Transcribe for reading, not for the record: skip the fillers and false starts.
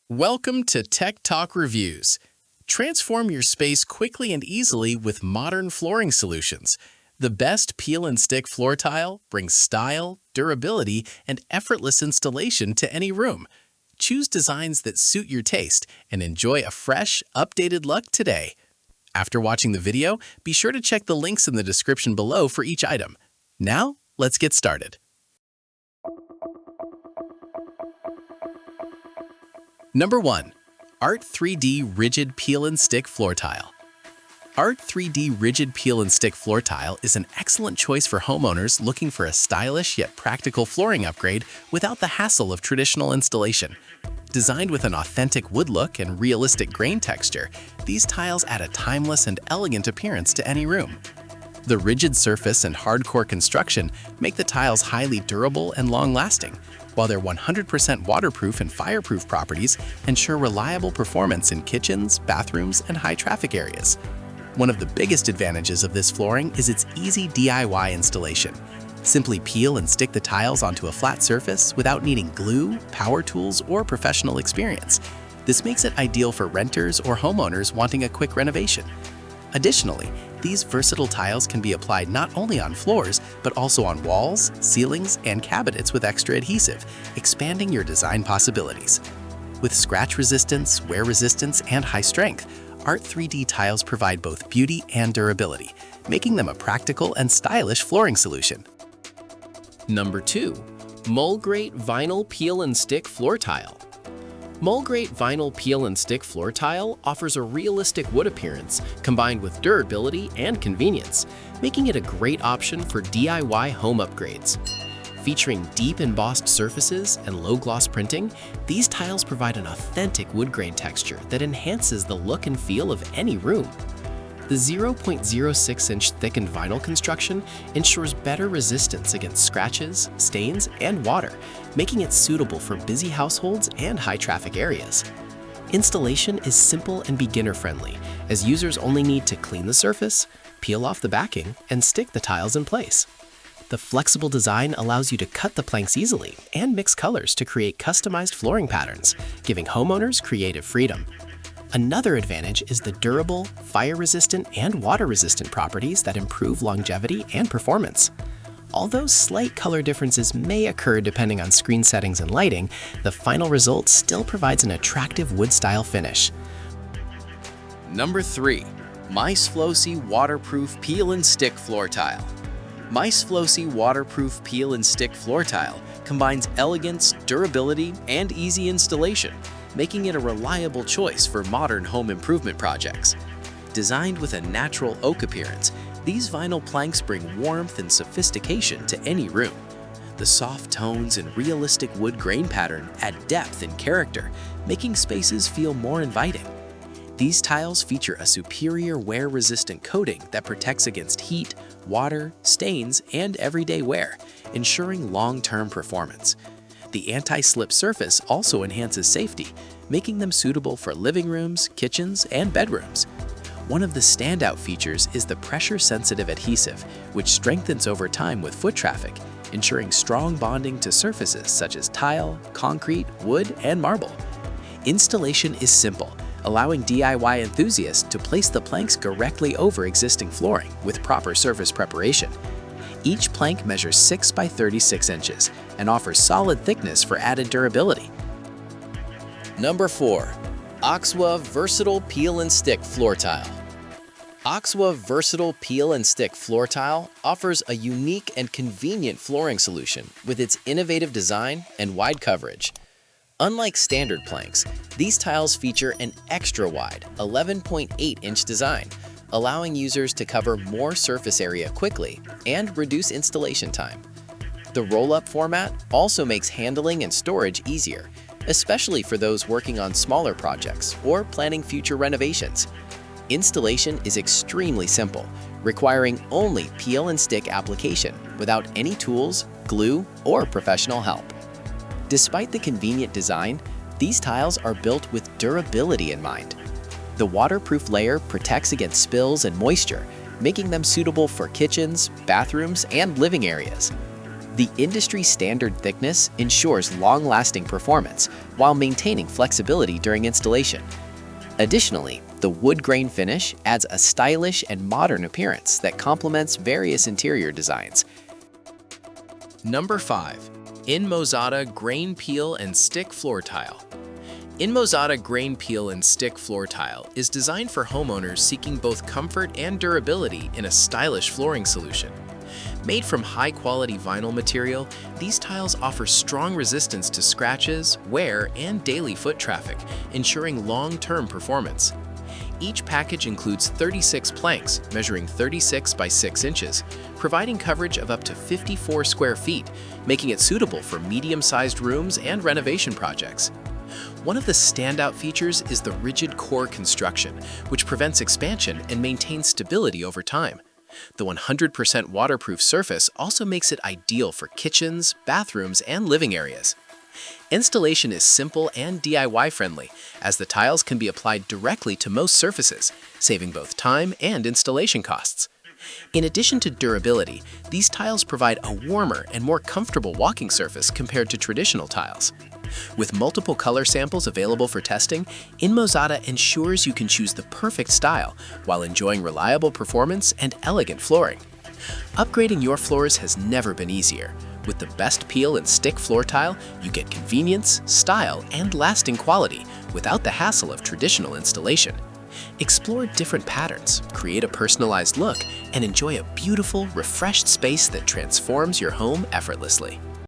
Welcome to Tech Talk Reviews. Transform your space quickly and easily with modern flooring solutions. The best peel and stick floor tile brings style, durability, and effortless installation to any room. Choose designs that suit your taste and enjoy a fresh, updated look today. After watching the video, be sure to check the links in the description below for each item. Now, let's get started. Number 1. Art 3D Rigid Peel and Stick Floor Tile. Art 3D Rigid Peel and Stick Floor Tile is an excellent choice for homeowners looking for a stylish yet practical flooring upgrade without the hassle of traditional installation. Designed with an authentic wood look and realistic grain texture, these tiles add a timeless and elegant appearance to any room. The rigid surface and hardcore construction make the tiles highly durable and long-lasting, while their 100% waterproof and fireproof properties ensure reliable performance in kitchens, bathrooms, and high-traffic areas. One of the biggest advantages of this flooring is its easy DIY installation. Simply peel and stick the tiles onto a flat surface without needing glue, power tools, or professional experience. This makes it ideal for renters or homeowners wanting a quick renovation. Additionally, these versatile tiles can be applied not only on floors, but also on walls, ceilings, and cabinets with extra adhesive, expanding your design possibilities. With scratch resistance, wear resistance, and high strength, Art 3D tiles provide both beauty and durability, making them a practical and stylish flooring solution. Number 2. MULGREAT Vinyl Peel and Stick Floor Tile. MULGREAT Vinyl Peel and Stick Floor Tile offers a realistic wood appearance combined with durability and convenience, making it a great option for DIY home upgrades. Featuring deep embossed surfaces and low-gloss printing, these tiles provide an authentic wood grain texture that enhances the look and feel of any room. The 0.06-inch thickened vinyl construction ensures better resistance against scratches, stains, and water, making it suitable for busy households and high-traffic areas. Installation is simple and beginner-friendly, as users only need to clean the surface, peel off the backing, and stick the tiles in place. The flexible design allows you to cut the planks easily and mix colors to create customized flooring patterns, giving homeowners creative freedom. Another advantage is the durable, fire-resistant, and water-resistant properties that improve longevity and performance. Although slight color differences may occur depending on screen settings and lighting, the final result still provides an attractive wood-style finish. Number 3. Mysflosy Waterproof Peel and Stick Floor Tile. Mysflosy Waterproof Peel and Stick Floor Tile combines elegance, durability, and easy installation, making it a reliable choice for modern home improvement projects. Designed with a natural oak appearance, these vinyl planks bring warmth and sophistication to any room. The soft tones and realistic wood grain pattern add depth and character, making spaces feel more inviting. These tiles feature a superior wear-resistant coating that protects against heat, water, stains, and everyday wear, ensuring long-term performance. The anti-slip surface also enhances safety, making them suitable for living rooms, kitchens, and bedrooms. One of the standout features is the pressure-sensitive adhesive, which strengthens over time with foot traffic, ensuring strong bonding to surfaces such as tile, concrete, wood, and marble. Installation is simple, allowing DIY enthusiasts to place the planks directly over existing flooring with proper surface preparation. Each plank measures 6 by 36 inches and offers solid thickness for added durability. Number 4. auxua Versatile Peel and Stick Floor Tile. auxua Versatile Peel and Stick Floor Tile offers a unique and convenient flooring solution with its innovative design and wide coverage. Unlike standard planks, these tiles feature an extra-wide 11.8-inch design, allowing users to cover more surface area quickly and reduce installation time. The roll-up format also makes handling and storage easier, especially for those working on smaller projects or planning future renovations. Installation is extremely simple, requiring only peel and stick application without any tools, glue, or professional help. Despite the convenient design, these tiles are built with durability in mind. The waterproof layer protects against spills and moisture, making them suitable for kitchens, bathrooms, and living areas. The industry standard thickness ensures long-lasting performance while maintaining flexibility during installation. Additionally, the wood grain finish adds a stylish and modern appearance that complements various interior designs. Number 5. INMOZATA Grain Peel and Stick Floor Tile. INMOZATA Grain Peel and Stick Floor Tile is designed for homeowners seeking both comfort and durability in a stylish flooring solution. Made from high-quality vinyl material, these tiles offer strong resistance to scratches, wear, and daily foot traffic, ensuring long-term performance. Each package includes 36 planks measuring 36 by 6 inches, providing coverage of up to 54 square feet, making it suitable for medium-sized rooms and renovation projects. One of the standout features is the rigid core construction, which prevents expansion and maintains stability over time. The 100% waterproof surface also makes it ideal for kitchens, bathrooms, and living areas. Installation is simple and DIY-friendly, as the tiles can be applied directly to most surfaces, saving both time and installation costs. In addition to durability, these tiles provide a warmer and more comfortable walking surface compared to traditional tiles. With multiple color samples available for testing, INMOZATA ensures you can choose the perfect style while enjoying reliable performance and elegant flooring. Upgrading your floors has never been easier. With the best peel and stick floor tile, you get convenience, style, and lasting quality without the hassle of traditional installation. Explore different patterns, create a personalized look, and enjoy a beautiful, refreshed space that transforms your home effortlessly.